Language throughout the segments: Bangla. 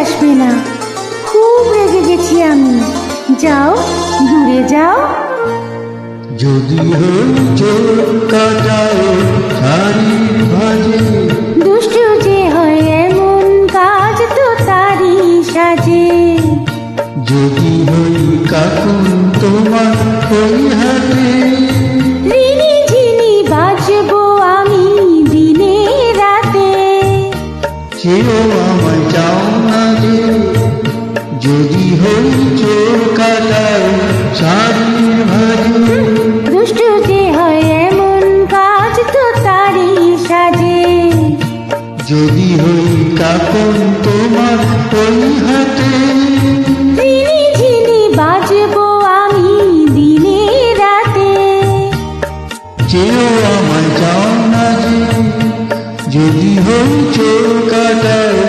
আসবে না, খুব রেগে গেছি আমি। যাও, দূরে যাও। যদি হই চোর কাটায় শাড়ির ভাজে, দুষ্টু যে হয় এমন কাজ তো তারই সাজে। যদি হই কাকুন তোমার ওই হাতে, ঋণী ঝিনি বাজবো আমি দিনে রাতে। চেয়েও আমায় চাও না যে, যদি হই চোর কাটায় শাড়ির ভাজে, দুষ্টু যে হয় এমন কাজ তো তারই সাজে। যদি হই কাকুন তোমার ওই হাতে, ঋণী ঝিনি বাজবো আমি দিনে রাতে। চেয়েও আমায় চাও না যে, যদি হই চোর কাটায়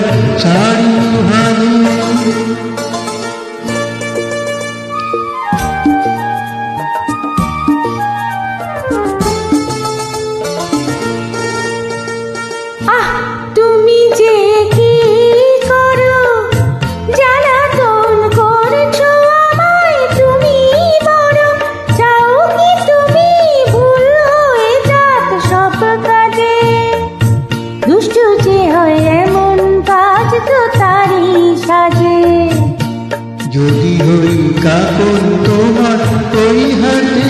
শাড়ির ভাজে। আহ, তুমি যে কি করো, জ্বালাতন করছো আমায় তুমি বড়। চাও কি তুমি ভুল হয়ে যাক সব কাজে। দুষ্টু যে হয় এমন কাজ তো তারই সাজে। যদি হই কাকুন তোমার ওই হাতে,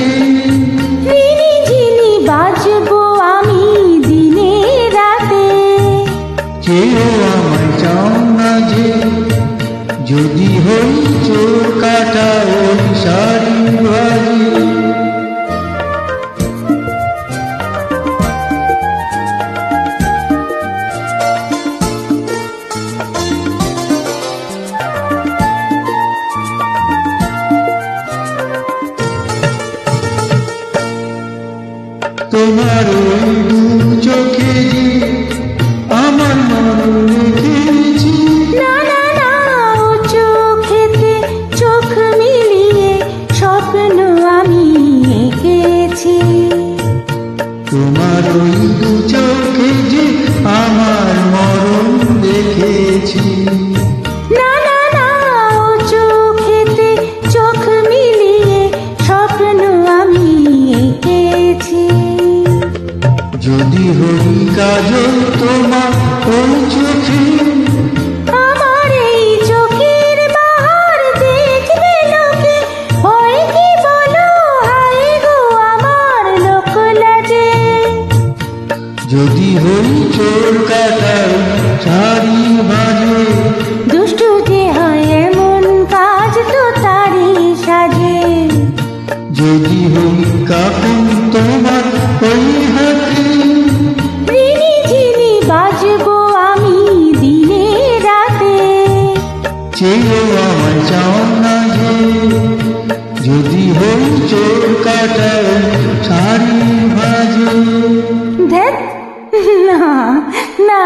ঋণী ঝিনি বাজবো আমি দিনে রাতে। চেয়েও আমায় চাও না যে, যদি হই চোর কাটা ওই শাড়ির ভাজে। তোমার ওই দু চোখে যে আমার মরণ লিখেছি, না না না, ও চোখেতে চোখ মিলিয়ে স্বপ্ন আমি এঁকেছি। তোমার ওই দু চোখে যে আমার মরণ দেখেছি। না না না, ও চোখেতে চোখ মিলিয়ে স্বপ্ন আমি এঁকেছি। যদি হই কাজল তোমার ওই চোখে, আমার এই চোখের বাহার দেখবে লোকে। হয় কি বলো, হায় গো আমার লোক লাজে। যদি হই চোর কাটায় শাড়ি ভাজে, দুষ্টু যে হয় এমন কাজ তো তারই সাজে। যদি হই কাকুন তোমার ওই হাতে, ঋণী ঝিনি বাজবো আমি দিনে রাতে। চেয়েও আমায় চাও না যে, যদি হই চোর কাটায় শাড়ি ভাজে। ধ্যাৎ, না না।